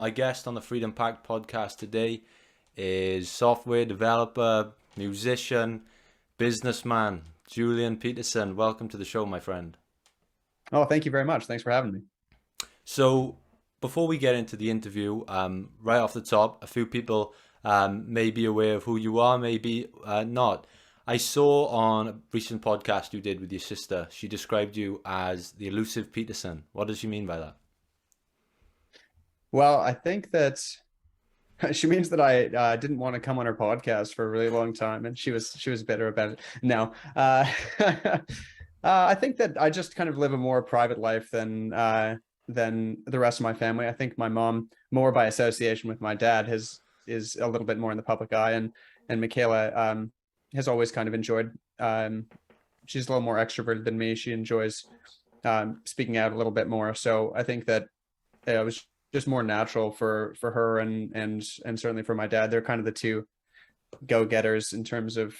My guest on the Freedom Pact podcast today is software developer, musician, businessman, Julian Peterson. Welcome to the show, my friend. Oh, thank you very much. Thanks for having me. So, before we get into the interview, right off the top, a few people may be aware of who you are, maybe not. I saw on a recent podcast you did with your sister, she described you as the elusive Peterson. What does she mean by that? Well, I think that she means that I didn't want to come on her podcast for a really long time, and she was bitter about it. No, I think that I just kind of live a more private life than the rest of my family. I think my mom, more by association with my dad, has is a little bit more in the public eye, and Michaela has always kind of enjoyed. She's a little more extroverted than me. She enjoys speaking out a little bit more. So I think that it was just more natural for her and certainly for my dad. They're kind of the two go-getters in terms of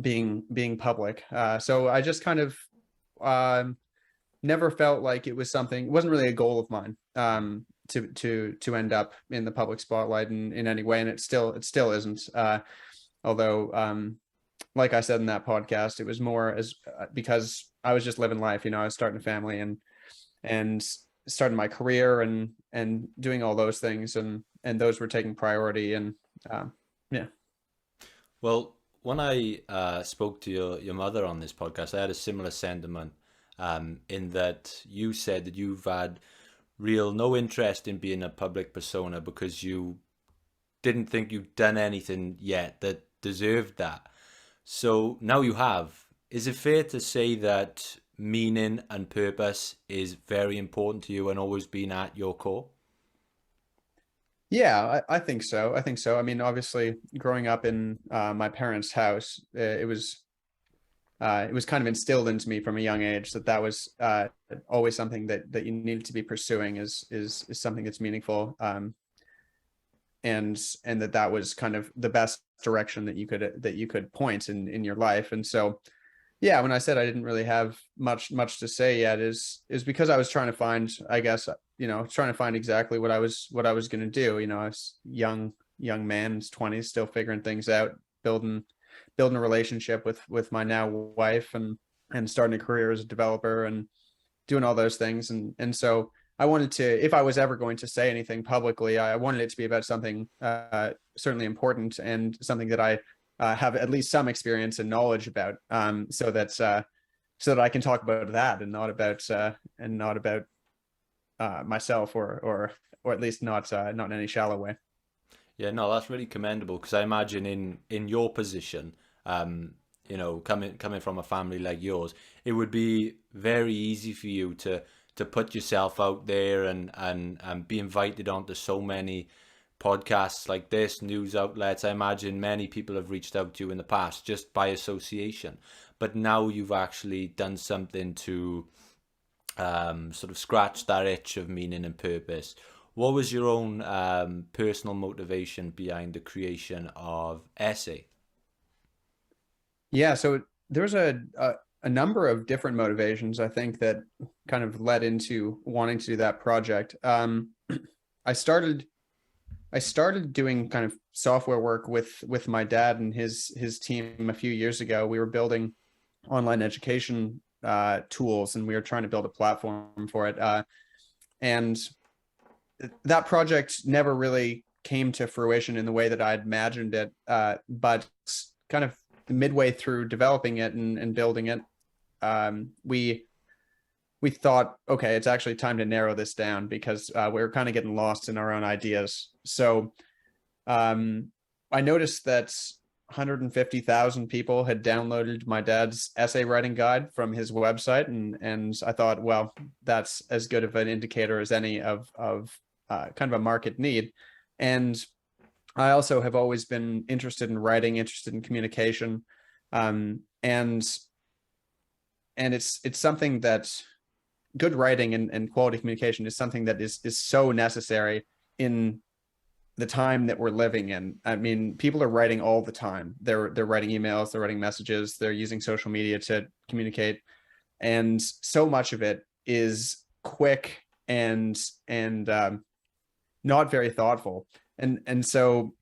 being public. So I just kind of um, never felt like it was something. It wasn't really a goal of mine to end up in the public spotlight in any way, and it still isn't. Although, like I said in that podcast, it was more as because I was just living life. I was starting a family and starting my career and doing all those things, and those were taking priority. And yeah. Well, when I spoke to your mother on this podcast, I had a similar sentiment in that you said that you've had real no interest in being a public persona because you didn't think you'd done anything yet that deserved that. So now you have. Is it fair to say that meaning and purpose is very important to you and always been at your core? Yeah, I think so. I think so. I mean, obviously, growing up in my parents' house, it was kind of instilled into me from a young age that was always something that you needed to be pursuing is something that's meaningful, and that was kind of the best direction that you could point in your life. And so, yeah, when I said I didn't really have much to say yet, is because I was trying to find, I guess, trying to find exactly what I was going to do. I was young man in his 20s, still figuring things out, building a relationship with my now wife, and starting a career as a developer and doing all those things. And so I wanted to, if I was ever going to say anything publicly, I wanted it to be about something certainly important and something that I have at least some experience and knowledge about, so that I can talk about that and not about myself, or at least not in any shallow way. Yeah, no, that's really commendable because I imagine in your position, coming from a family like yours, it would be very easy for you to put yourself out there and be invited onto so many podcasts like this, news outlets. I imagine many people have reached out to you in the past just by association, but now you've actually done something to sort of scratch that itch of meaning and purpose. What was your own personal motivation behind the creation of Essay? Yeah, so there's a number of different motivations, I think, that kind of led into wanting to do that project. I started I started doing kind of software work with my dad and his team a few years ago. We were building online education tools, and we were trying to build a platform for it. And that project never really came to fruition in the way that I'd imagined it. But kind of midway through developing it and building it, we thought, okay, it's actually time to narrow this down, because we were kind of getting lost in our own ideas. So I noticed that 150,000 people had downloaded my dad's essay writing guide from his website, and I thought, well, that's as good of an indicator as any of kind of a market need. And I also have always been interested in writing, interested in communication, and it's something that good writing and quality communication is something that is so necessary in the time that we're living in. I mean, people are writing all the time. They're writing emails, they're writing messages, they're using social media to communicate, and so much of it is quick and not very thoughtful. And so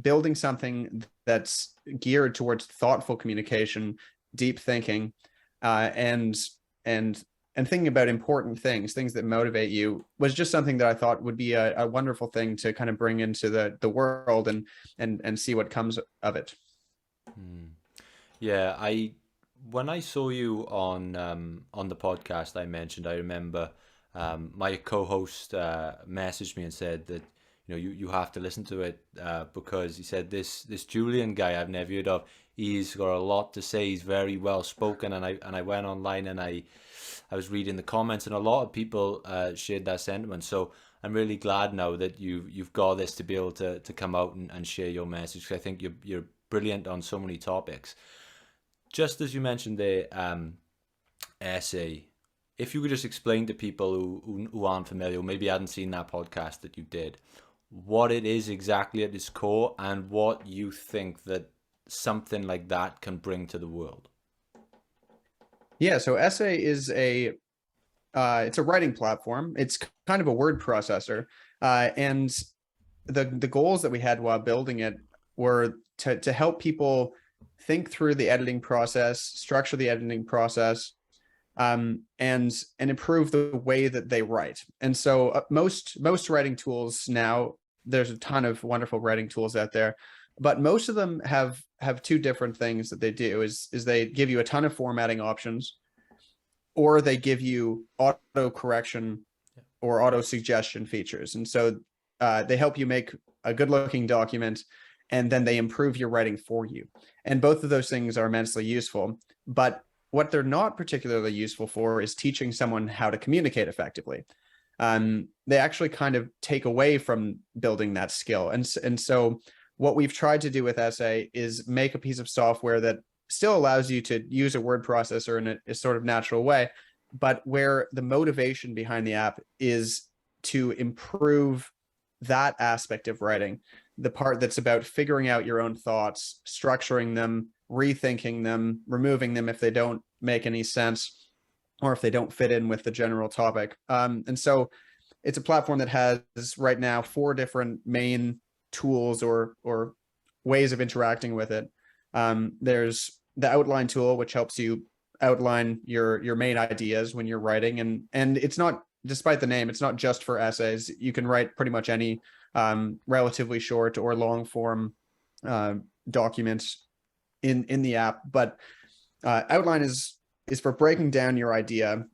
building something that's geared towards thoughtful communication, deep thinking, and and thinking about important things that motivate you, was just something that I thought would be a wonderful thing to kind of bring into the world, and see what comes of it. Hmm. Yeah, I when I saw you on the podcast I mentioned, I remember my co-host messaged me and said that you have to listen to it because he said this Julian guy I've never heard of, he's got a lot to say, he's very well spoken, and I went online and I was reading the comments, and a lot of people shared that sentiment. So I'm really glad now that you've got this to be able to come out and share your message. 'Cause I think you're brilliant on so many topics. Just as you mentioned the essay, if you could just explain to people who aren't familiar, or maybe hadn't seen that podcast that you did, what it is exactly at its core and what you think that something like that can bring to the world. Yeah, so Essay is it's a writing platform. It's kind of a word processor, and the goals that we had while building it were to help people think through the editing process, structure the editing process, and improve the way that they write. And so most writing tools now, there's a ton of wonderful writing tools out there, but most of them have two different things that they do. Is they give you a ton of formatting options, or they give you auto correction or auto suggestion features. And so they help you make a good looking document, and then they improve your writing for you. And both of those things are immensely useful. But what they're not particularly useful for is teaching someone how to communicate effectively. They actually kind of take away from building that skill. And so what we've tried to do with Essay is make a piece of software that still allows you to use a word processor in a sort of natural way, but where the motivation behind the app is to improve that aspect of writing, the part that's about figuring out your own thoughts, structuring them, rethinking them, removing them if they don't make any sense, or if they don't fit in with the general topic. And so it's a platform that has right now 4 different main tools or ways of interacting with it. There's the outline tool, which helps you outline your main ideas when you're writing, and it's not, despite the name, it's not just for essays. You can write pretty much any relatively short or long form documents in the app. But outline is for breaking down your idea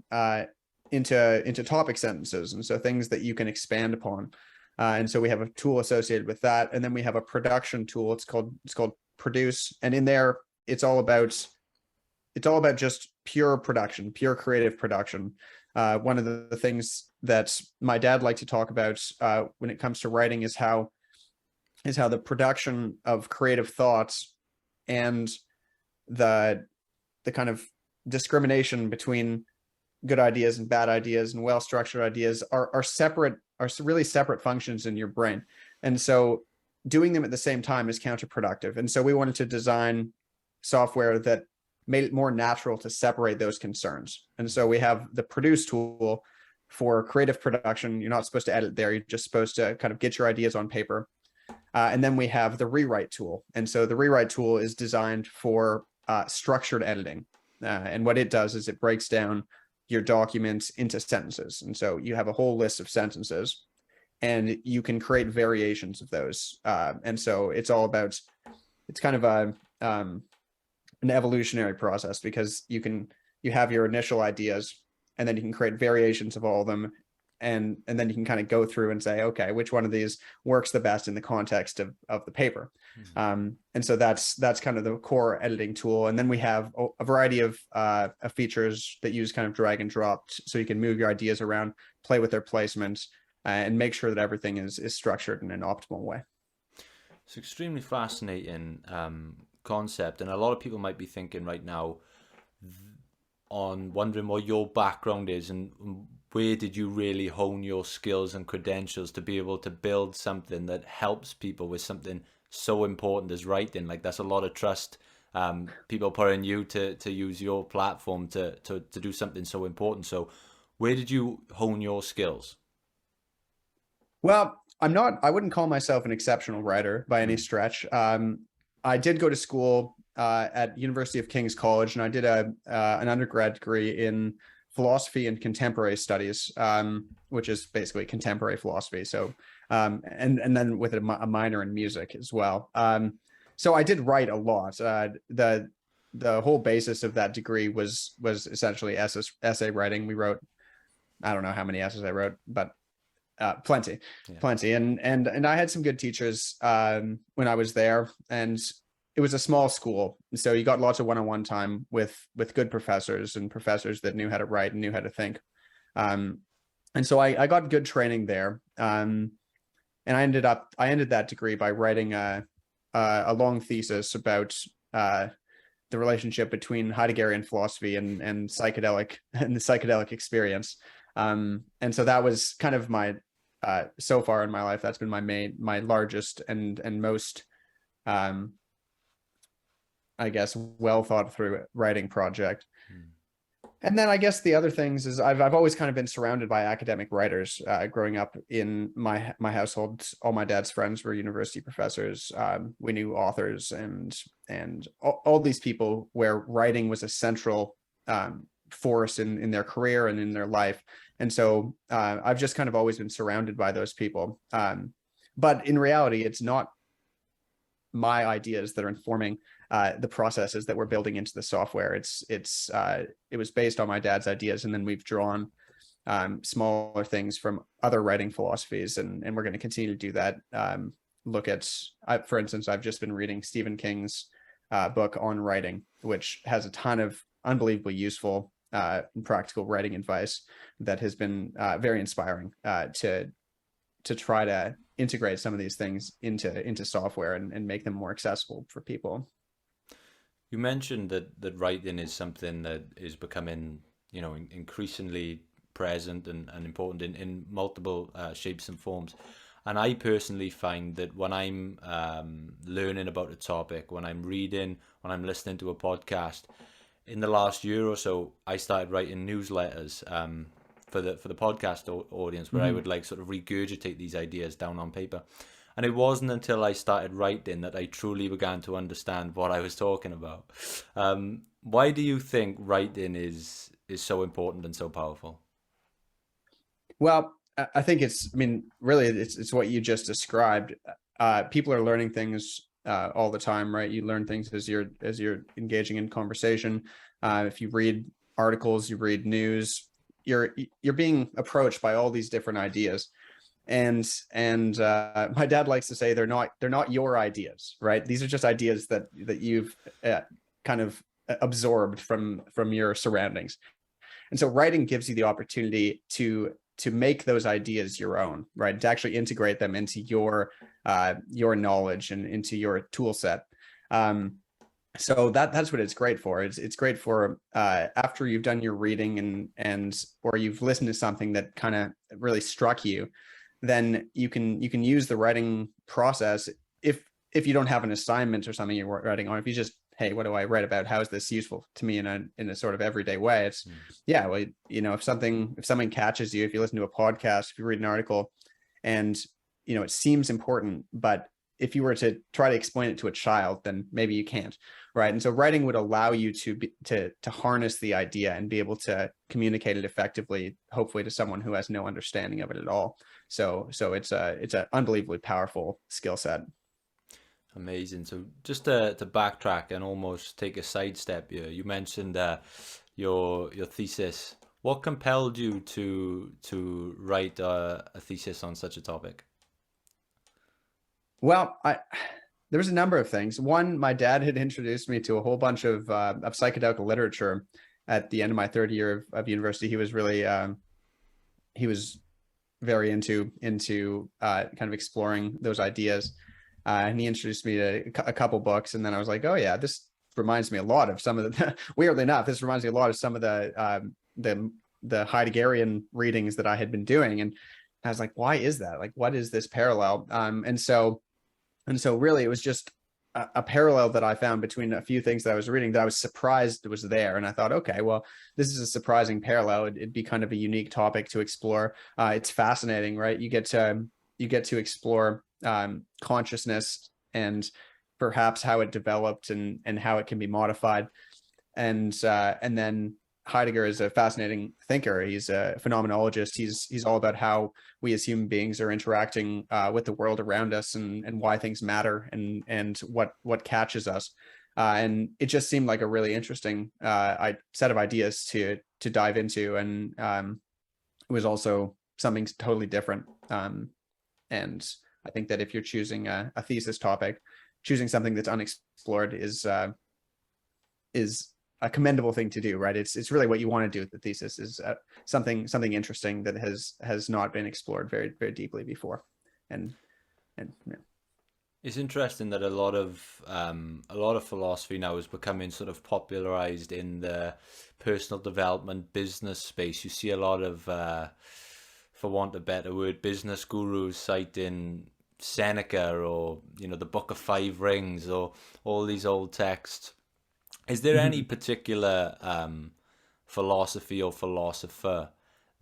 into topic sentences, and so things that you can expand upon. And so we have a tool associated with that, and then we have a production tool. It's called Produce, and in there it's all about just pure production, pure creative production. One of the things that my dad liked to talk about when it comes to writing is how the production of creative thoughts and the kind of discrimination between good ideas and bad ideas and well-structured ideas are really separate functions in your brain. And so doing them at the same time is counterproductive. And so we wanted to design software that made it more natural to separate those concerns. And so we have the Produce tool for creative production. You're not supposed to edit there. You're just supposed to kind of get your ideas on paper. And then we have the Rewrite tool. And so the Rewrite tool is designed for structured editing. And what it does is it breaks down your documents into sentences. And so you have a whole list of sentences, and you can create variations of those. And so it's kind of an evolutionary process, because you have your initial ideas, and then you can create variations of all of them. And then you can kind of go through and say, okay, which one of these works the best in the context of the paper? Mm-hmm. And so that's kind of the core editing tool. And then we have a variety of features that use kind of drag and drop, so you can move your ideas around, play with their placement, and make sure that everything is structured in an optimal way. It's extremely fascinating concept, and a lot of people might be thinking right now on wondering what your background is and where did you really hone your skills and credentials to be able to build something that helps people with something so important as writing. Like, that's a lot of trust people put in you to use your platform to do something so important. So where did you hone your skills? Well, I wouldn't call myself an exceptional writer by any stretch. I did go to school at University of King's College, and I did an undergrad degree in philosophy and contemporary studies, which is basically contemporary philosophy. So, and then with a minor in music as well. So I did write a lot. The whole basis of that degree was essentially essay writing. We wrote, I don't know how many essays I wrote, but plenty. And I had some good teachers when I was there, and it was a small school, so you got lots of one-on-one time with good professors and professors that knew how to write and knew how to think. And so I got good training there. And I ended that degree by writing a long thesis about the relationship between Heideggerian philosophy and the psychedelic experience. And so that was kind of my so far in my life, that's been my largest and most I guess well thought through writing project. And then I guess the other things is I've always kind of been surrounded by academic writers. Growing up in my household, all my dad's friends were university professors. We knew authors and all these people where writing was a central force in their career and in their life. And so I've just kind of always been surrounded by those people. But in reality, it's not my ideas that are informing the processes that we're building into the software. It was based on my dad's ideas, and then we've drawn smaller things from other writing philosophies, and we're going to continue to do that. Look at, for instance, I've just been reading Stephen King's book on writing, which has a ton of unbelievably useful practical writing advice that has been very inspiring to try to integrate some of these things into software and make them more accessible for people. You mentioned that writing is something that is becoming, increasingly present and important in multiple shapes and forms. And I personally find that when I'm learning about a topic, when I'm reading, when I'm listening to a podcast, in the last year or so, I started writing newsletters for the podcast audience, where I would sort of regurgitate these ideas down on paper. And it wasn't until I started writing that I truly began to understand what I was talking about. Why do you think writing is so important and so powerful? Well, I think really it's what you just described. People are learning things all the time, right? You learn things as you're engaging in conversation. If you read articles, you read news, you're being approached by all these different ideas. And my dad likes to say they're not your ideas, right? These are just ideas that you've kind of absorbed from your surroundings. And so writing gives you the opportunity to make those ideas your own, right? To actually integrate them into your knowledge and into your tool set. So that's what it's great for. It's great for after you've done your reading and or you've listened to something that kind of really struck you, then you can use the writing process if you don't have an assignment or something you're writing on. If you just, hey, what do I write about? How is this useful to me in a sort of everyday way? It's well, if something catches you, if you listen to a podcast, if you read an article, and it seems important, but if you were to try to explain it to a child, then maybe you can't, right? And so writing would allow you to harness the idea and be able to communicate it effectively, hopefully to someone who has no understanding of it at all. So it's an unbelievably powerful skill set. Amazing. So just to backtrack and almost take a sidestep here, you mentioned your thesis. What compelled you to write a thesis on such a topic? Well, there was a number of things. One, my dad had introduced me to a whole bunch of psychedelic literature at the end of my third year of university. He was really he was very into kind of exploring those ideas, and he introduced me to a couple books. And then I was like, oh yeah, this reminds me a lot of some of the weirdly enough, this reminds me a lot of some of the Heideggerian readings that I had been doing. And I was like, why is that? Like, what is this parallel? And so really it was just a parallel that I found between a few things that I was reading that I was surprised was there. And I thought, okay, well, this is a surprising parallel. It'd be kind of a unique topic to explore. It's fascinating, right? You get to you get to explore consciousness and perhaps how it developed and how it can be modified. And then Heidegger is a fascinating thinker. He's a phenomenologist. He's all about how we as human beings are interacting with the world around us, and why things matter, and what catches us. And it just seemed like a really interesting set of ideas to dive into, and it was also something totally different. And I think that if you're choosing a thesis topic, choosing something that's unexplored is a commendable thing to do, right? It's really what you want to do with the thesis, is something interesting that has not been explored very, very deeply before. And yeah. It's interesting that a lot of philosophy now is becoming sort of popularized in the personal development business space. You see a lot of, for want of a better word, business gurus citing Seneca, or the Book of Five Rings, or all these old texts. Is there any particular philosophy or philosopher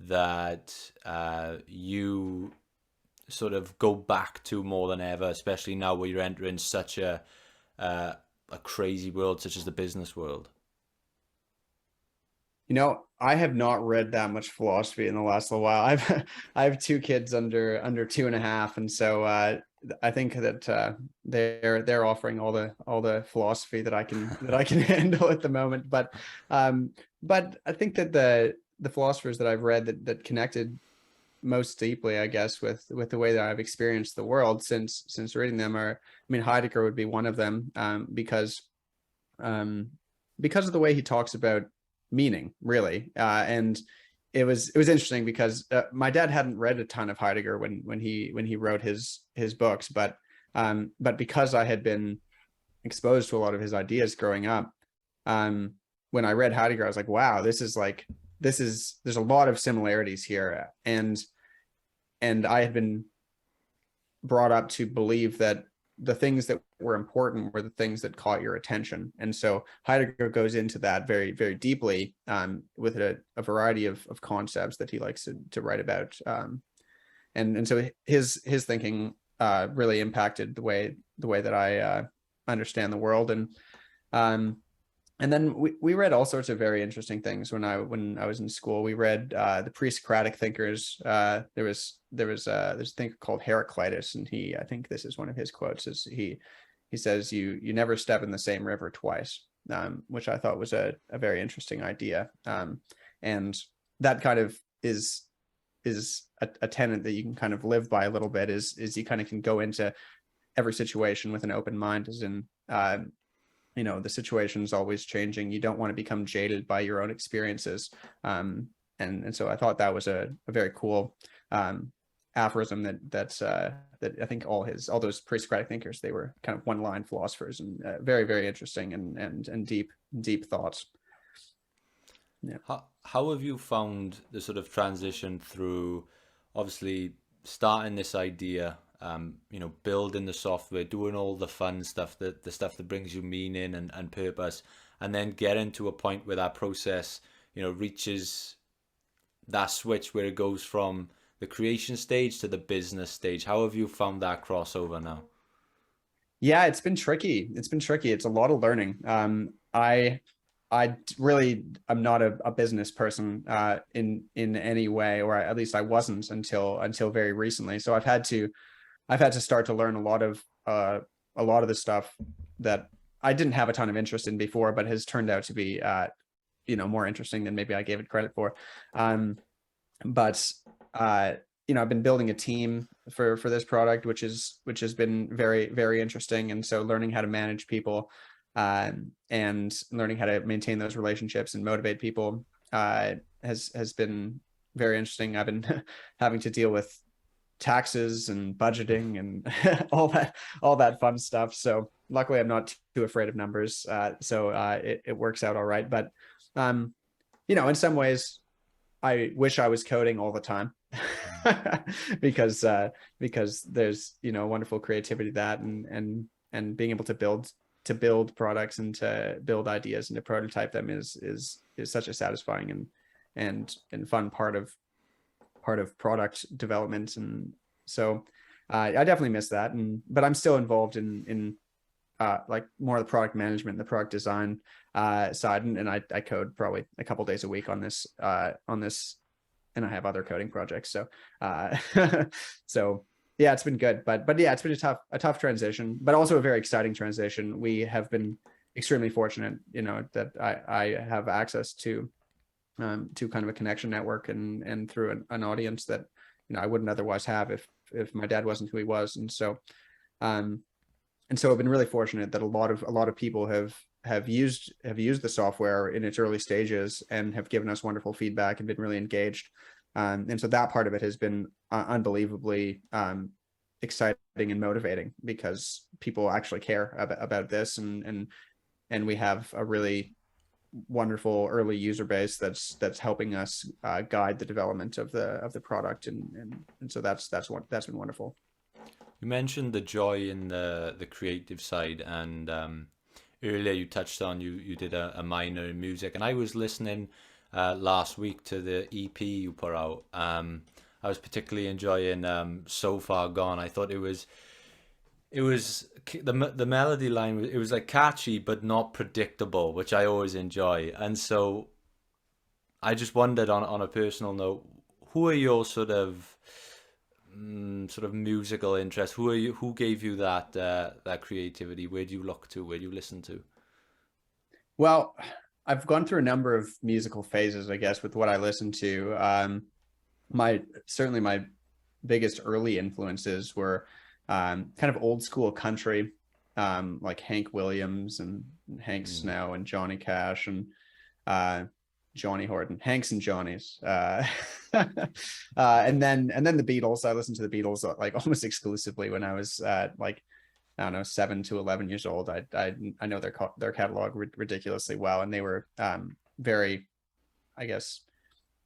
that you sort of go back to more than ever, especially now where you're entering such a crazy world such as the business world? I have not read that much philosophy in the last little while. I have two kids under 2.5, and so I think that they're offering all the philosophy that I can handle at the moment. But I think that the philosophers that I've read that connected most deeply, I guess, with the way that I've experienced the world since reading them Heidegger would be one of them, because of the way he talks about meaning, really. And it was interesting because my dad hadn't read a ton of Heidegger when he wrote his books, but because I had been exposed to a lot of his ideas growing up, when I read Heidegger, I was like, wow, there's a lot of similarities here. And I had been brought up to believe that the things that were important were the things that caught your attention. And so Heidegger goes into that very, very deeply, with a variety of concepts that he likes to write about. And so his thinking really impacted the way that I understand the world. And then we read all sorts of very interesting things when I was in school. We read the pre-Socratic thinkers. There's a thinker called Heraclitus, and I think this is one of his quotes. Is he says you never step in the same river twice, which I thought was a very interesting idea. And that kind of is a tenet that you can kind of live by a little bit. Is you kind of can go into every situation with an open mind, as in the situation is always changing. You don't want to become jaded by your own experiences. And so I thought that was a very cool aphorism that I think all those pre-Socratic thinkers, they were kind of one-line philosophers, and very, very interesting and deep thoughts. Yeah. How have you found the sort of transition through, obviously, starting this idea, building the software, doing all the fun stuff, the stuff that brings you meaning and purpose, and then getting to a point where that process, reaches that switch where it goes from the creation stage to the business stage? How have you found that crossover now? Yeah, it's been tricky. It's a lot of learning. I really am not a business person in any way, or at least I wasn't until very recently. So I've had to start to learn a lot of the stuff that I didn't have a ton of interest in before, but has turned out to be more interesting than maybe I gave it credit for. But I've been building a team for this product, which has been very, very interesting. And so learning how to manage people, and learning how to maintain those relationships and motivate people has been very interesting. I've been having to deal with taxes and budgeting and all that fun stuff. So luckily I'm not too afraid of numbers. So it works out all right. But in some ways I wish I was coding all the time, because there's wonderful creativity that and being able to build products and to build ideas and to prototype them is such a satisfying and fun part of product development. And so I definitely miss that. But I'm still involved in like more of the product management and the product design side. And I code probably a couple days a week on this, and I have other coding projects. So, so yeah, it's been good, but yeah, it's been a tough transition, but also a very exciting transition. We have been extremely fortunate, that I have access to kind of a connection network and through an audience that, I wouldn't otherwise have if my dad wasn't who he was. Um, and so I've been really fortunate that a lot of people have used the software in its early stages and have given us wonderful feedback and been really engaged. And so that part of it has been unbelievably exciting and motivating, because people actually care about this, and we have a really wonderful early user base that's helping us guide the development of the product, and so that's been wonderful. You mentioned the joy in the creative side, and earlier you touched on you did a minor in music, and I was listening last week to the EP you put out. I was particularly enjoying "So Far Gone." I thought the melody line, it was like catchy but not predictable, which I always enjoy. And so I just wondered, on a personal note, who are your sort of musical interest? Who gave you that creativity? Where do you look to? Where do you listen to? Well, I've gone through a number of musical phases, I guess, with what I listen to. Certainly my biggest early influences were kind of old school country, like Hank Williams and Hank Snow and Johnny Cash and Johnny Horton, Hanks and Johnnies, and then the Beatles. I listened to the Beatles like almost exclusively when I was like, I don't know, 7 to 11 years old. I know their catalog ridiculously well, and they were very, I guess,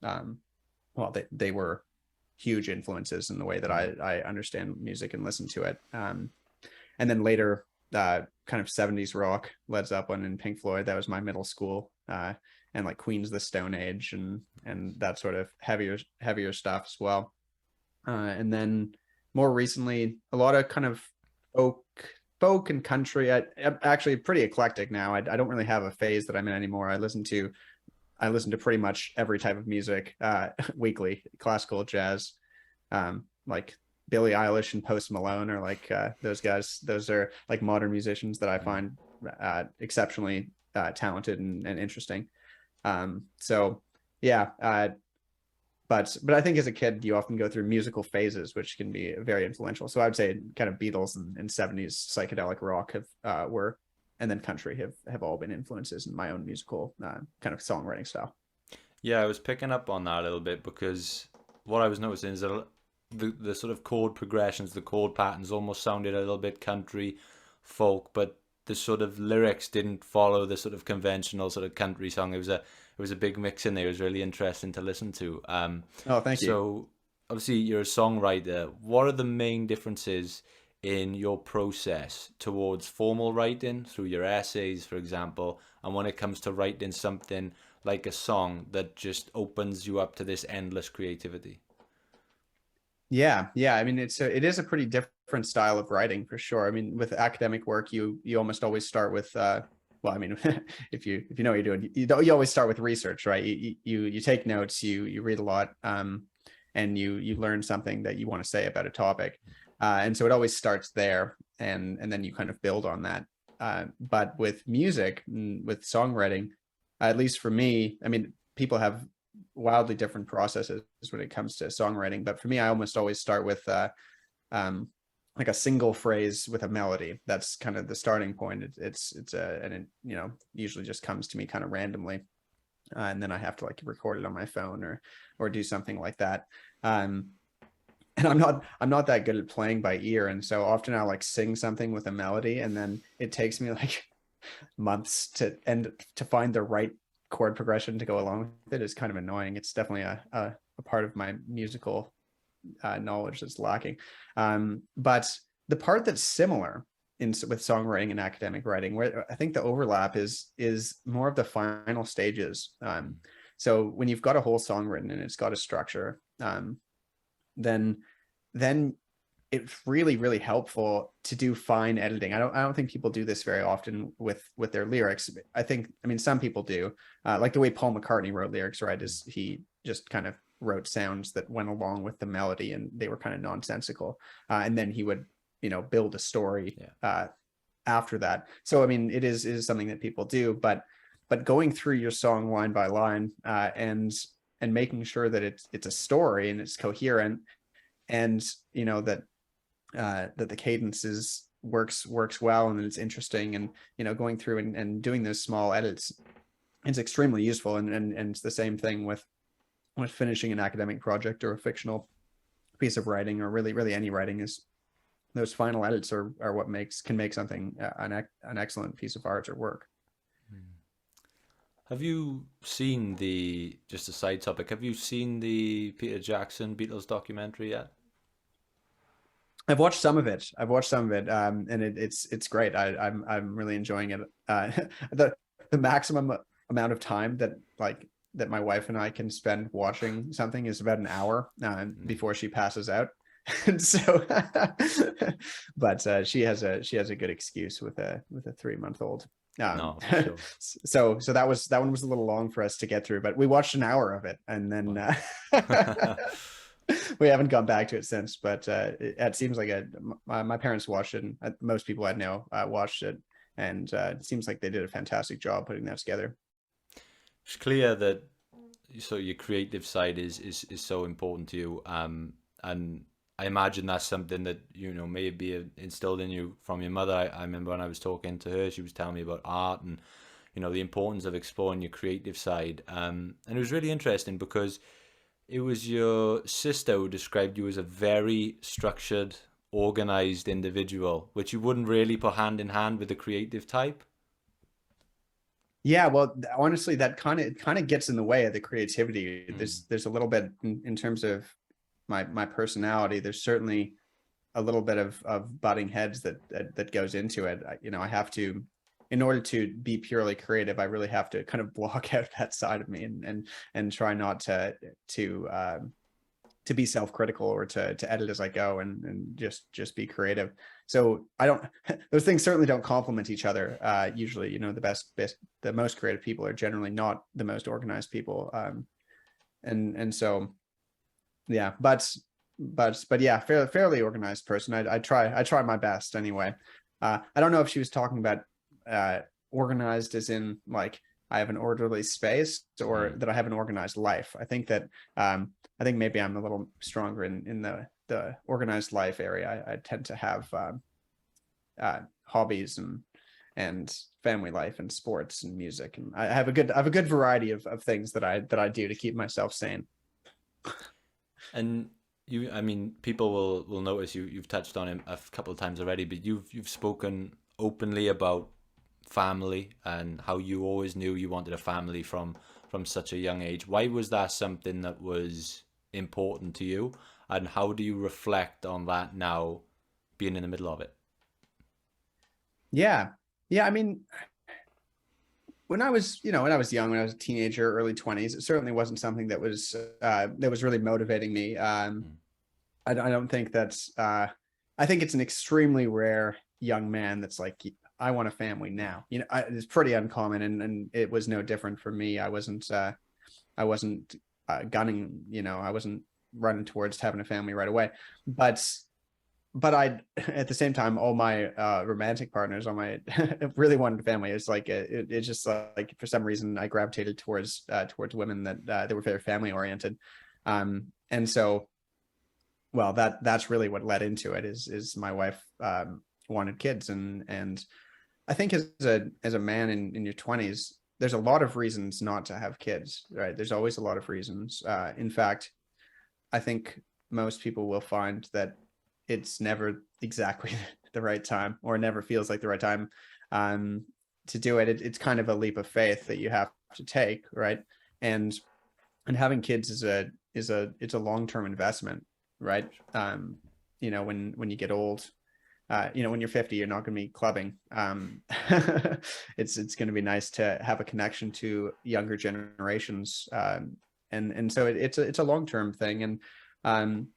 well, they were huge influences in the way that I understand music and listen to it. And then later, kind of 70s rock, Led Zeppelin and Pink Floyd. That was my middle school. And like Queen's The Stone Age and that sort of heavier stuff as well. And then more recently, a lot of kind of folk and country. I'm actually pretty eclectic now. I don't really have a phase that I'm in anymore. I listen to pretty much every type of music weekly: classical, jazz, like Billie Eilish and Post Malone are like those guys. Those are like modern musicians that I find exceptionally talented and interesting. So yeah, but I think as a kid you often go through musical phases which can be very influential. So I would say kind of Beatles and 70s psychedelic rock were, and then country have all been influences in my own musical kind of songwriting style. Yeah, I was picking up on that a little bit, because what I was noticing is that the sort of chord progressions, the chord patterns almost sounded a little bit country folk, but the sort of lyrics didn't follow the sort of conventional sort of country song. It was a big mix in there. It was really interesting to listen to. Oh, thank you. So obviously you're a songwriter. What are the main differences in your process towards formal writing, through your essays, for example, and when it comes to writing something like a song that just opens you up to this endless creativity? Yeah. I mean, it is a pretty different style of writing for sure. I mean, with academic work, you almost always start with well, I mean, if you know what you're doing, you always start with research, right? You take notes, you read a lot, and you learn something that you want to say about a topic, and so it always starts there, and then you kind of build on that. But with music, with songwriting, at least for me, I mean, people have wildly different processes when it comes to songwriting, but for me, I almost always start with like a single phrase with a melody. That's kind of the starting point. And it, usually just comes to me kind of randomly, and then I have to like record it on my phone or do something like that. And I'm not that good at playing by ear, and so often I'll like sing something with a melody, and then it takes me like months to find the right chord progression to go along with it. Is kind of annoying. It's definitely a part of my musical knowledge that's lacking. But the part that's similar with songwriting and academic writing, where I think the overlap is more of the final stages. So when you've got a whole song written and it's got a structure, then it's really, really helpful to do fine editing. I don't think people do this very often with their lyrics. I mean, some people do, like the way Paul McCartney wrote lyrics, right? Is he just kind of wrote sounds that went along with the melody, and they were kind of nonsensical, and then he would, build a story after that. So I mean, it is something that people do, but going through your song line by line, and making sure that it's a story and it's coherent, and that the cadence works well, and it's interesting, and going through and doing those small edits is extremely useful, and it's the same thing with finishing an academic project or a fictional piece of writing, or really any writing. Is those final edits are what can make something an excellent piece of art or work. Have you seen just a side topic, have you seen the Peter Jackson Beatles documentary yet? I've watched some of it. And it's great. I'm really enjoying it. The maximum amount of time that my wife and I can spend watching something is about an hour before she passes out. And so, but she has a good excuse with a 3-month-old. No, for sure. So that one was a little long for us to get through, but we watched an hour of it, and then we haven't gone back to it since. But it seems like my parents watched it, and most people I know watched it, and it seems like they did a fantastic job putting that together. It's clear that your creative side is so important to you, and I imagine that's something that may be instilled in you from your mother. I remember when I was talking to her, she was telling me about art and the importance of exploring your creative side, and it was really interesting because it was your sister who described you as a very structured, organized individual, which you wouldn't really put hand in hand with the creative type. Yeah, well, honestly, that kind of gets in the way of the creativity. There's a little bit in terms of my personality. There's certainly a little bit of butting heads that goes into it. I have to, in order to be purely creative, I really have to kind of block out that side of me, and try not to be self-critical, or to edit as I go, and just be creative. So those things certainly don't complement each other. Usually, the most creative people are generally not the most organized people. And so, yeah, but yeah, fairly organized person. I try my best anyway. I don't know if she was talking about organized as in like I have an orderly space, or that I have an organized life. I think maybe I'm a little stronger in the organized life area. I tend to have hobbies and family life and sports and music, and I have a good variety of things that I do to keep myself sane. And I mean, people will notice you've touched on it a couple of times already, but you've spoken openly about family and how you always knew you wanted a family from such a young age. Why was that something that was important to you, and how do you reflect on that now, being in the middle of it? Yeah. I mean, when I was young, when I was a teenager, early 20s, it certainly wasn't something that was really motivating me. I don't think that's, I think it's an extremely rare young man that's like, I want a family now. It's pretty uncommon, and it was no different for me. I wasn't gunning, I wasn't running towards having a family right away, but I, at the same time, all my romantic partners, all my really wanted a family. It's like it's just like, for some reason I gravitated towards women that they were very family oriented, and so, well, that's really what led into it. Is my wife wanted kids, and I think as a man in your 20s, there's a lot of reasons not to have kids, right? There's always a lot of reasons. In fact, I think most people will find that it's never exactly the right time, or never feels like the right time to do it. It's kind of a leap of faith that you have to take, right? And having kids is a long-term investment, right? When you get old, when you're 50, you're not going to be clubbing. It's going to be nice to have a connection to younger generations, and so it's a long-term thing. And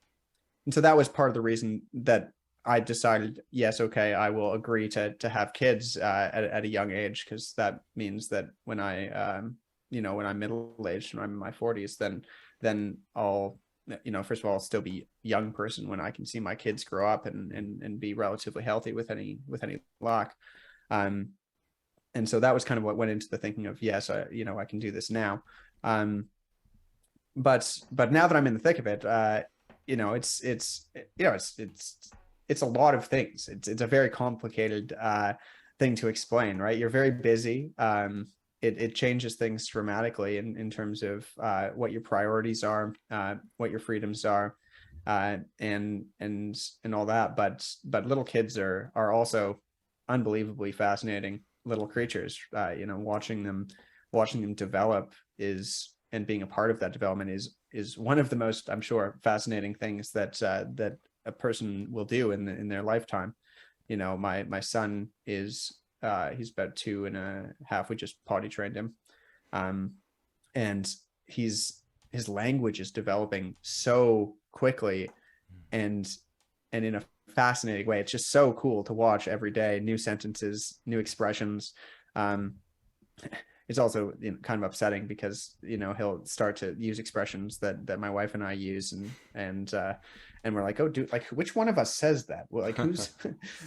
And so that was part of the reason that I decided, yes, okay, I will agree to have kids at a young age, because that means that when when I'm middle aged and I'm in my 40s, then I'll, first of all, I'll still be a young person when I can see my kids grow up and be relatively healthy with any luck. Um, and so that was kind of what went into the thinking of, yes, I can do this now. But now that I'm in the thick of it, it's a lot of things. It's a very complicated thing to explain, right? You're very busy. It changes things dramatically in terms of what your priorities are, what your freedoms are, and all that. But little kids are also unbelievably fascinating little creatures. Watching them develop and being a part of that development is one of the most, I'm sure, fascinating things that a person will do in their lifetime. My son is he's about 2.5. We just potty trained him, and his language is developing so quickly and in a fascinating way. It's just so cool to watch every day. New sentences, new expressions. It's also kind of upsetting because he'll start to use expressions that my wife and I use, and we're like, oh, dude, like, which one of us says that? Well, like,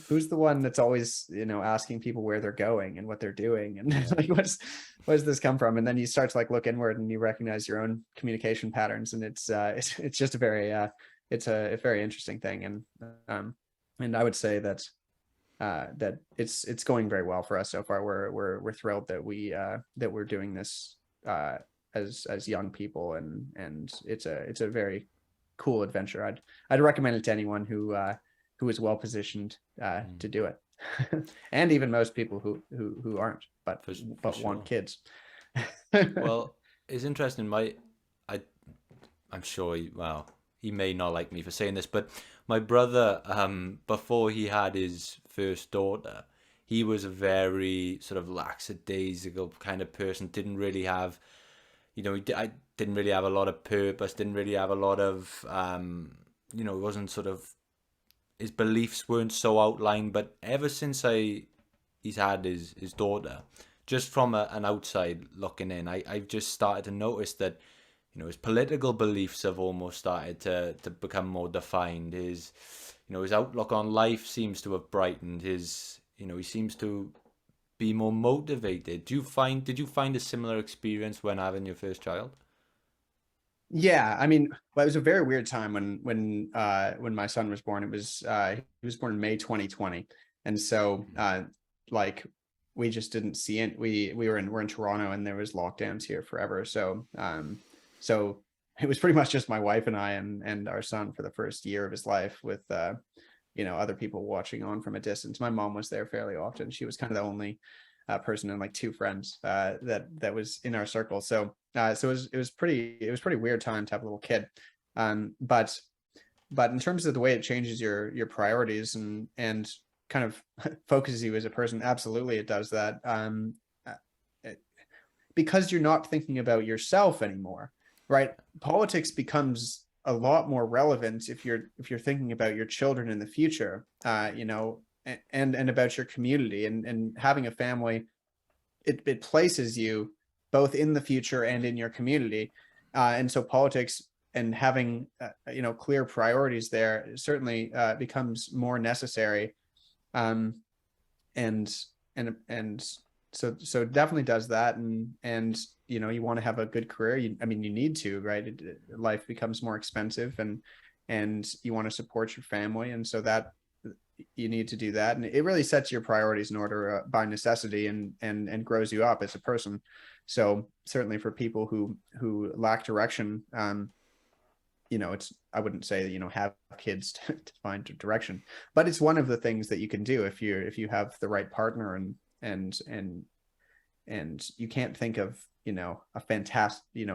who's the one that's always asking people where they're going and what they're doing, and like, where does this come from? And then you start to like look inward and you recognize your own communication patterns, and it's just a very it's a very interesting thing, and I would say that it's going very well for us so far. We're thrilled that we're doing this as young people, and it's a very cool adventure. I'd recommend it to anyone who is well positioned to do it, and even most people who aren't, but sure, want kids. Well, it's interesting. I'm sure he may not like me for saying this, but my brother, before he had his first daughter, he was a very sort of lackadaisical kind of person. Didn't really have, I didn't really have a lot of purpose. Didn't really have a lot of, he wasn't sort of, his beliefs weren't so outlined. But ever since he's had his daughter, just from an outside looking in, I've just started to notice that his political beliefs have almost started to become more defined. His outlook on life seems to have brightened. He seems to be more motivated. Did you find a similar experience when having your first child? Yeah, I mean, well, it was a very weird time when my son was born. It was he was born in May 2020, and so like we just didn't see it. We're in Toronto, and there was lockdowns here forever. So it was pretty much just my wife and I and our son for the first year of his life, with other people watching on from a distance. My mom was there fairly often. She was kind of the only person and like 2 friends that was in our circle. So it was pretty weird time to have a little kid. But in terms of the way it changes your priorities and kind of focuses you as a person, absolutely it does that. Because you're not thinking about yourself anymore, right? Politics becomes a lot more relevant if you're thinking about your children in the future, and about your community, and having a family. It places you both in the future and in your community, and so politics and having clear priorities there certainly becomes more necessary, and so it definitely does that, and you want to have a good career. You need to, right? Life becomes more expensive, and you want to support your family, and so that you need to do that, and it really sets your priorities in order by necessity, and grows you up as a person. So certainly for people who lack direction, it's, I wouldn't say that have kids to find direction, but it's one of the things that you can do if you have the right partner, and you can't think of a fantastic, you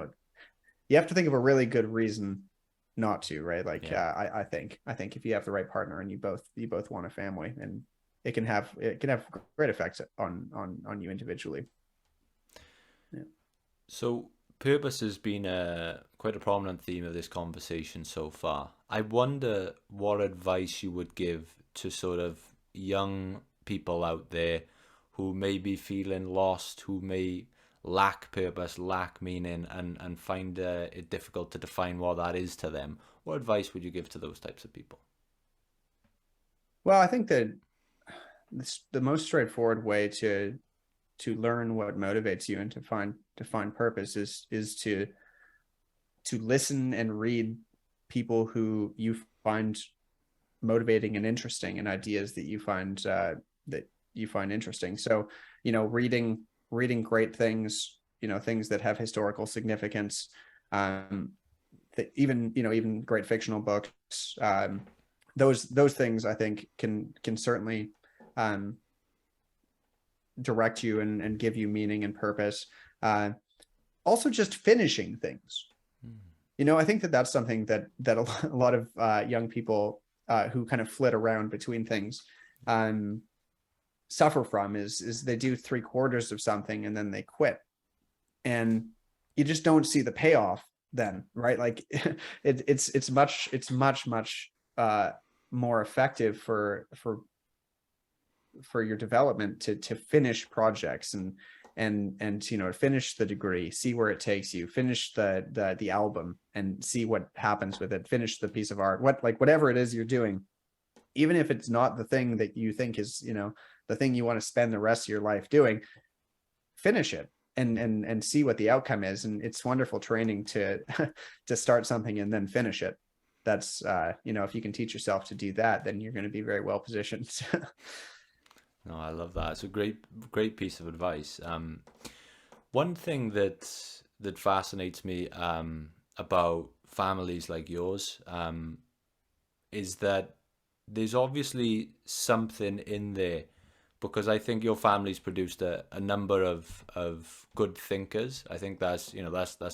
have to think of a really good reason not to, right? Like, yeah. I think if you have the right partner and you both want a family, and it can have great effects on you individually. Yeah. So purpose has been quite a prominent theme of this conversation so far. I wonder what advice you would give to sort of young people out there who may be feeling lost, who may lack purpose, lack meaning, and find it difficult to define what that is to them. What advice would you give to those types of people? Well, I think that the most straightforward way to learn what motivates you and to find purpose is to listen and read people who you find motivating and interesting, and ideas that you find interesting. So, reading great things, things that have historical significance, that even great fictional books, those things I think can certainly direct you and give you meaning and purpose. Also, just finishing things. I think that's something that a lot of young people who kind of flit around between things suffer from, is they do 3/4 of something and then they quit, and you just don't see the payoff then, right? Like it's much more effective for your development to finish projects and finish the degree, see where it takes you, finish the album and see what happens with it, finish the piece of art, whatever it is you're doing, even if it's not the thing that you think is the thing you want to spend the rest of your life doing. Finish it and see what the outcome is. And it's wonderful training to to start something and then finish it. That's if you can teach yourself to do that, then you're going to be very well positioned. No, I love that. It's a great piece of advice. One thing that fascinates me about families like yours is that there's obviously something in there, because I think your family's produced a number of good thinkers. I think that's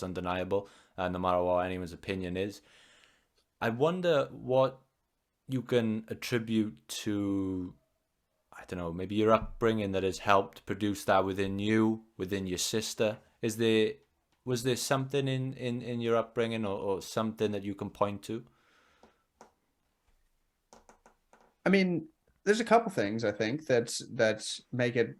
undeniable, no matter what anyone's opinion is. I wonder what you can attribute to, I don't know, maybe your upbringing that has helped produce that within you, within your sister. Was there something in your upbringing, or something that you can point to? I mean, there's a couple things I think that make it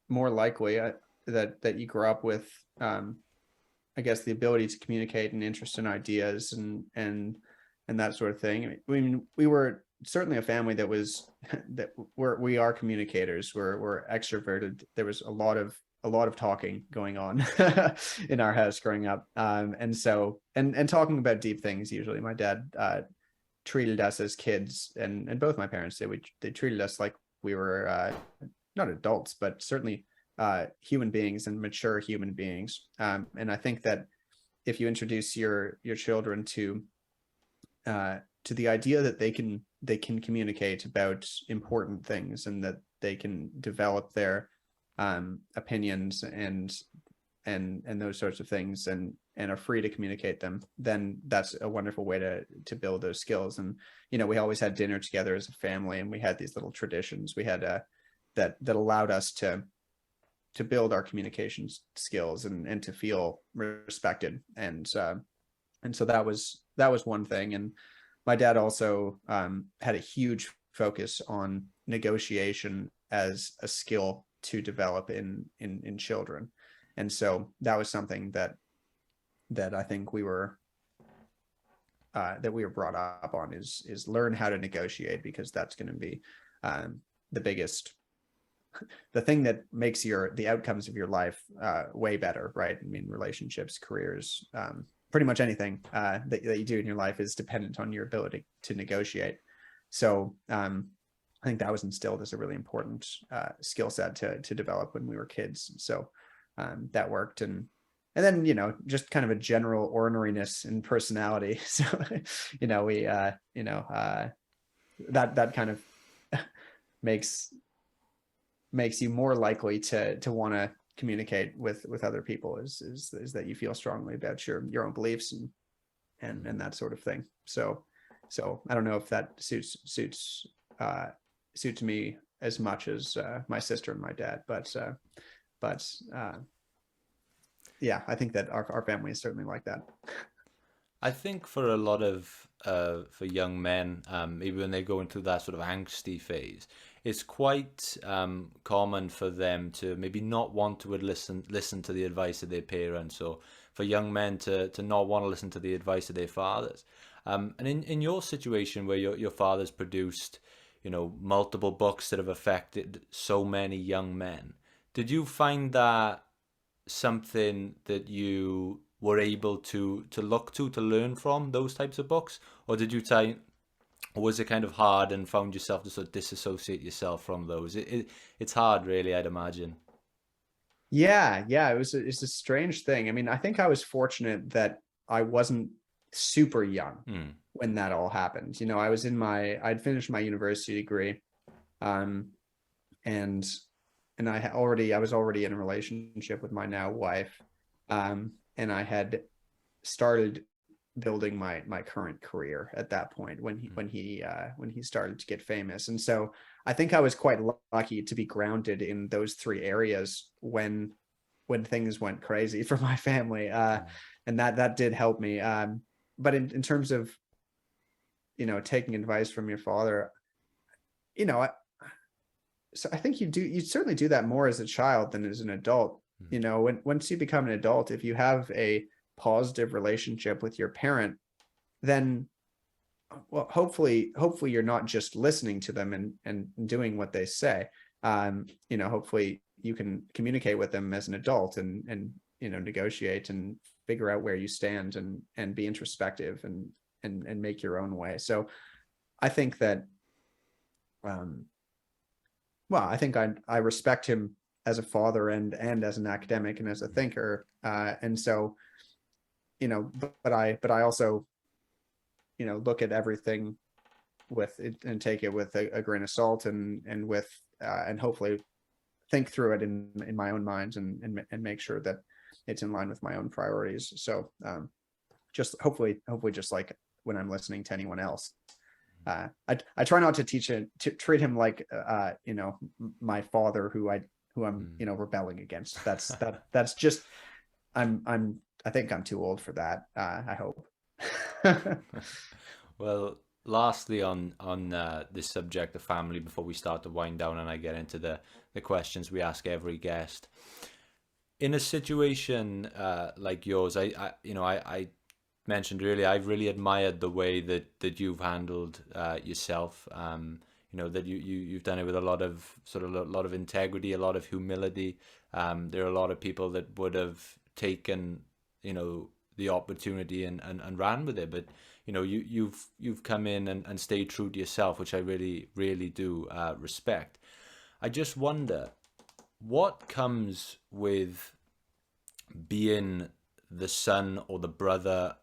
more likely that you grew up with, I guess, the ability to communicate and interest in ideas and that sort of thing. I mean, we were certainly a family that was we are communicators. We're extroverted. There was a lot of talking going on in our house growing up, and talking about deep things. Usually, my dad treated us as kids, and both my parents they treated us like we were not adults, but certainly human beings, and mature human beings. And I think that if you introduce your children to the idea that they can communicate about important things, and that they can develop their opinions and those sorts of things, and are free to communicate them, then that's a wonderful way to build those skills. And we always had dinner together as a family, and we had these little traditions we had that allowed us to build our communication skills and to feel respected. And so that was one thing. And my dad also had a huge focus on negotiation as a skill to develop in children. And so that was something that I think we were brought up on, is learn how to negotiate, because that's going to be the thing that makes the outcomes of your life way better, right? I mean, relationships, careers, pretty much anything that you do in your life is dependent on your ability to negotiate. So I think that was instilled as a really important skill set to develop when we were kids. So that worked. And then, just kind of a general orneriness in personality. So, we, that kind of makes you more likely to want to communicate with other people, is that you feel strongly about your own beliefs and that sort of thing. So I don't know if that suits me as much as my sister and my dad, but yeah, I think that our family is certainly like that. I think for a lot of for young men, maybe when they're going through that sort of angsty phase, it's quite common for them to maybe not want to listen to the advice of their parents, or for young men to not want to listen to the advice of their fathers. And in your situation where your father's produced, multiple books that have affected so many young men, did you find that something that you were able to look to learn from those types of books, or did you try, or was it kind of hard and found yourself to sort of disassociate yourself from those? It's hard, really, I'd imagine. Yeah, it's a strange thing. I mean, I think I was fortunate that I wasn't super young Hmm. when that all happened. I'd finished my university degree, um, and I was already in a relationship with my now wife, and I had started building my current career at that point when he started to get famous. And so I think I was quite lucky to be grounded in those three areas when things went crazy for my family, and that did help me. But in terms of taking advice from your father, you know so I think you certainly do that more as a child than as an adult. Once you become an adult, if you have a positive relationship with your parent, then, well, hopefully you're not just listening to them and doing what they say. Hopefully you can communicate with them as an adult and negotiate and figure out where you stand and be introspective and make your own way. So I think that, um, well, I think I respect him as a father and as an academic and as a thinker. And so, but I also, look at everything with it and take it with a grain of salt and with and hopefully think through it in my own mind and make sure that it's in line with my own priorities. So just hopefully just like when I'm listening to anyone else, I try not to to treat him like my father who I'm Hmm. rebelling against. That's just I think I'm too old for that. I hope. Well, lastly on this subject of family, before we start to wind down and I get into the questions we ask every guest, in a situation like yours, I mentioned earlier, I've really admired the way that you've handled yourself. That you've done it with a lot of a lot of integrity, a lot of humility. There are a lot of people that would have taken, the opportunity and ran with it, but you've come in and stayed true to yourself, which I really really do respect. I just wonder what comes with being the son or the brother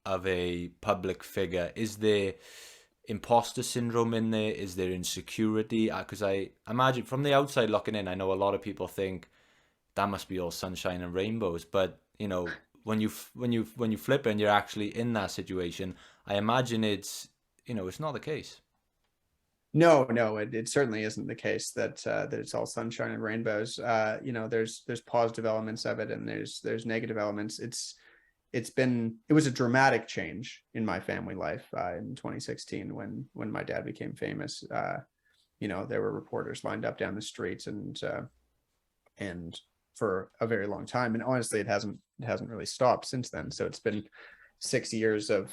of a public figure. Is there imposter syndrome in there? Is there insecurity? Because I imagine from the outside looking in, I know a lot of people think that must be all sunshine and rainbows, but when you flip and you're actually in that situation, I imagine it's not the case. No, it certainly isn't the case that it's all sunshine and rainbows. There's positive elements of it and there's negative elements. It was a dramatic change in my family life in 2016 when my dad became famous. There were reporters lined up down the streets and for a very long time, and honestly, it hasn't really stopped since then. So it's been 6 years of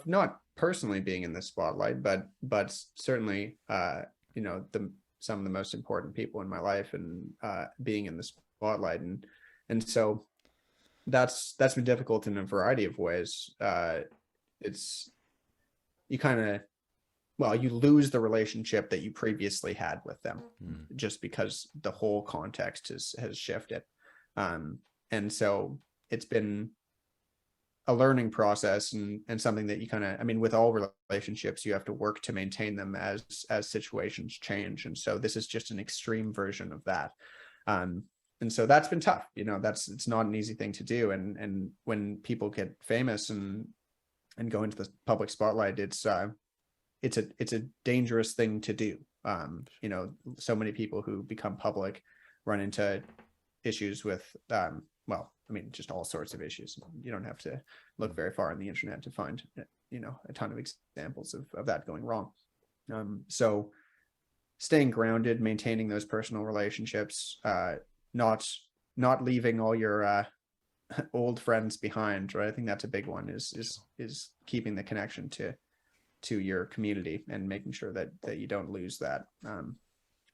not personally being in the spotlight, but certainly the some of the most important people in my life and being in the spotlight, and so that's been difficult in a variety of ways. It's you kind of you lose the relationship that you previously had with them Mm. just because the whole context has shifted, and so it's been a learning process and something that you kind of, I mean, with all relationships, you have to work to maintain them as situations change. And so this is just an extreme version of that. And so that's been tough. It's not an easy thing to do. And when people get famous and go into the public spotlight, it's a dangerous thing to do. So many people who become public run into issues with, well, I mean, just all sorts of issues. You don't have to look very far on the internet to find, a ton of examples of that going wrong. So staying grounded, maintaining those personal relationships, not leaving all your old friends behind, right? I think that's a big one, is keeping the connection to your community and making sure that you don't lose that.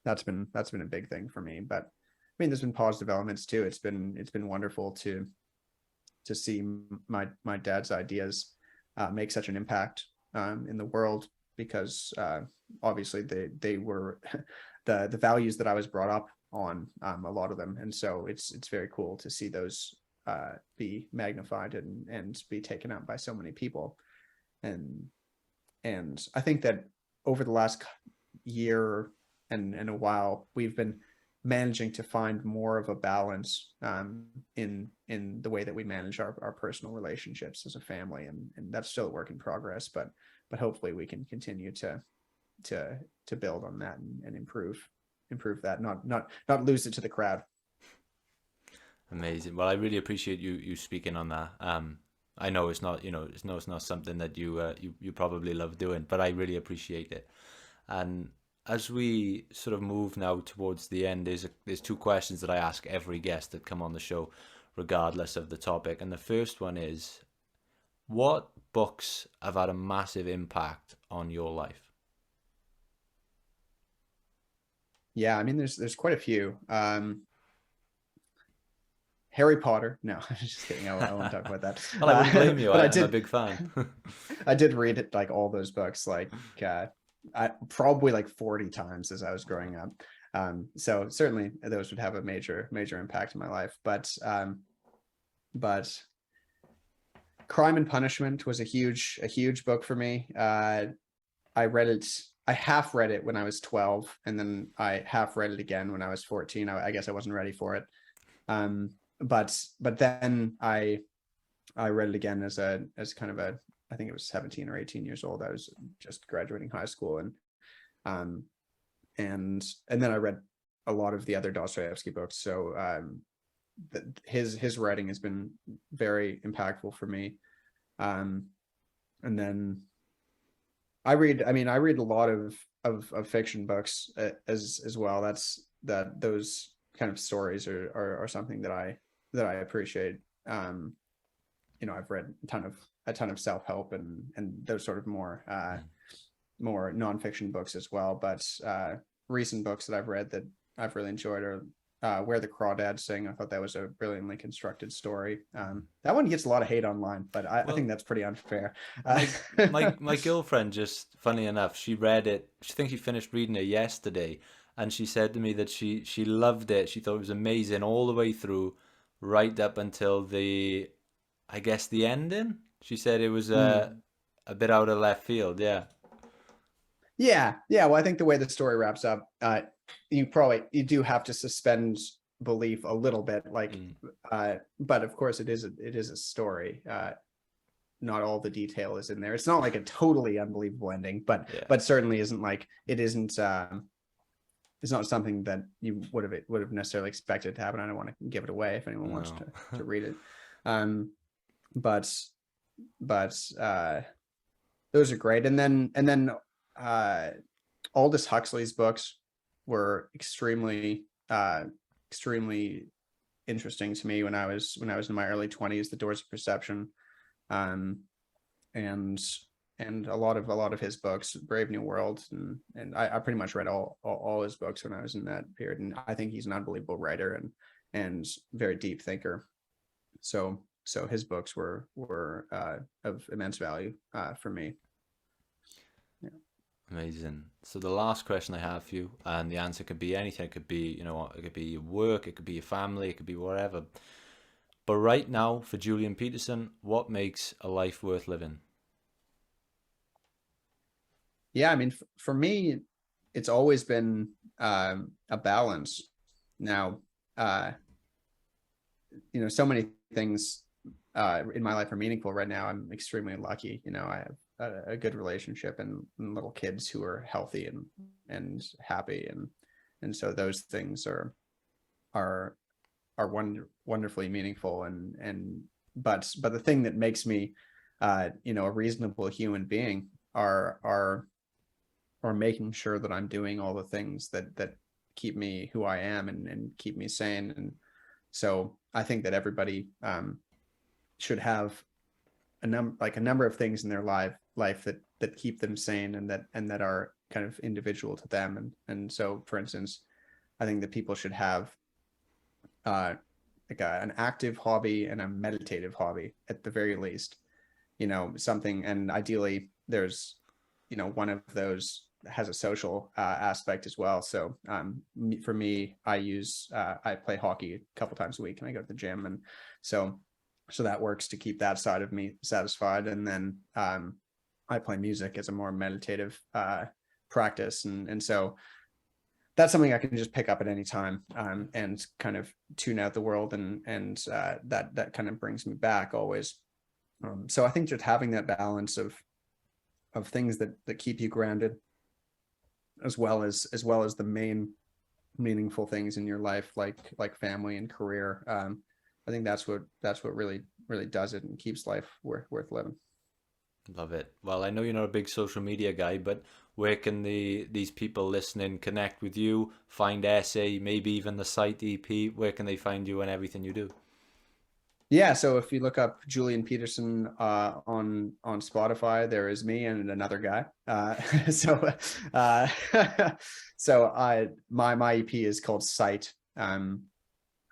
That's been a big thing for me. But I mean, there's been positive elements too. It's been wonderful to see my dad's ideas make such an impact in the world, because obviously they were the values that I was brought up on, a lot of them, and so it's very cool to see those be magnified and be taken up by so many people. And I think that over the last year and a while, we've been managing to find more of a balance in the way that we manage our personal relationships as a family, and that's still a work in progress, but hopefully we can continue to build on that and improve that, not lose it to the crowd. Amazing. Well, I really appreciate you speaking on that. I know it's not, it's not something that you probably love doing, but I really appreciate it. And as we sort of move now towards the end, there's two questions that I ask every guest that come on the show, regardless of the topic. And the first one is, what books have had a massive impact on your life? Yeah, I mean, there's quite a few. Harry Potter. No, I'm just kidding. I won't talk about that. Well, I wouldn't blame you. I'm a big fan. I did read it, like all those books, like probably like 40 times as I was growing up. So certainly those would have a major impact in my life. But Crime and Punishment was a huge book for me. I read it. I half read it when I was 12, and then I half read it again when I was 14. I guess I wasn't ready for it. But then I read it again as kind of I think it was 17 or 18 years old. I was just graduating high school, and then I read a lot of the other Dostoevsky books. So his writing has been very impactful for me. And then I read a lot of fiction books as well. Those kind of stories are something that I appreciate. I've read a ton of self-help and those sort of more nonfiction books as well. But recent books that I've read that I've really enjoyed are Where the Crawdads Sing. I thought that was a brilliantly constructed story. That one gets a lot of hate online, but I think that's pretty unfair. My girlfriend, just funny enough, she read it. She thinks she finished reading it yesterday, and she said to me that she loved it. She thought it was amazing all the way through, right up until the ending. She said it was a bit out of left field. Yeah. Well, I think the way the story wraps up, you do have to suspend belief a little bit, but of course it is a story. Not all the detail is in there. It's not like a totally unbelievable ending, but certainly isn't like it isn't. It's not something that you would have necessarily expected to happen. I don't want to give it away if anyone wants to read it. But those are great. And then Aldous Huxley's books were extremely interesting to me when I was in my early 20s. The Doors of Perception, and a lot of his books, Brave New World, and I pretty much read all his books when I was in that period. And I think he's an unbelievable writer and very deep thinker. So his books were of immense value for me. Yeah. Amazing. So the last question I have for you, and the answer could be anything. It could be, it could be your work, it could be your family, it could be whatever. But right now, for Julian Peterson, what makes a life worth living? Yeah, I mean, for me, it's always been a balance. Now, so many things in my life are meaningful right now. I'm extremely lucky. I have a good relationship and little kids who are healthy and happy, and so those things are are wonderfully meaningful, but the thing that makes me a reasonable human being are making sure that I'm doing all the things that keep me who I am and keep me sane. And so I think that everybody should have a number of things in their life that keep them sane and that are kind of individual to them. And so, for instance, I think that people should have an active hobby and a meditative hobby at the very least. Something, and ideally there's one of those has a social aspect as well. So for me, I play hockey a couple times a week, and I go to the gym, and so that works to keep that side of me satisfied. And then I play music as a more meditative practice, and so that's something I can just pick up at any time and kind of tune out the world, and that kind of brings me back always. So I think just having that balance of things that keep you grounded, as well as the main meaningful things in your life, like family and career. I think that's what really does it and keeps life worth living. Love it. Well, I know you're not a big social media guy, but where can these people listening connect with you, find Essay, maybe even the site EP? Where can they find you and everything you do? Yeah, so if you look up Julian Peterson on Spotify, there is me and another guy. So my EP is called Sight, and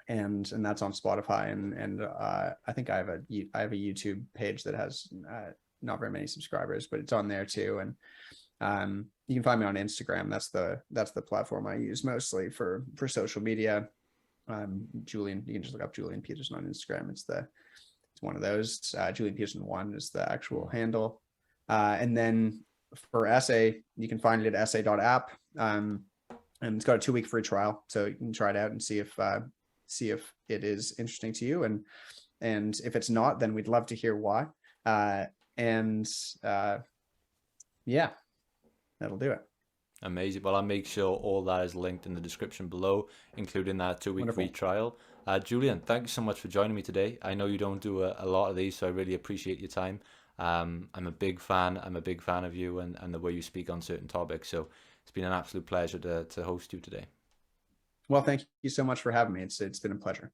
that's on Spotify, and I think I have a YouTube page that has not very many subscribers, but it's on there too. And you can find me on Instagram. That's the platform I use mostly for social media. Julian, you can just look up Julian Peterson on Instagram. It's one of those. Julian Peterson 1 is the actual handle. And then for Essay, you can find it at essay.app. And it's got a 2-week free trial, so you can try it out and see if it is interesting to you. And if it's not, then we'd love to hear why. Yeah, that'll do it. Amazing. Well, I'll make sure all that is linked in the description below, including that 2-week free trial. Julian, thank you so much for joining me today. I know you don't do a lot of these, so I really appreciate your time. I'm a big fan. I'm a big fan of you and the way you speak on certain topics. So it's been an absolute pleasure to host you today. Well, thank you so much for having me. It's been a pleasure.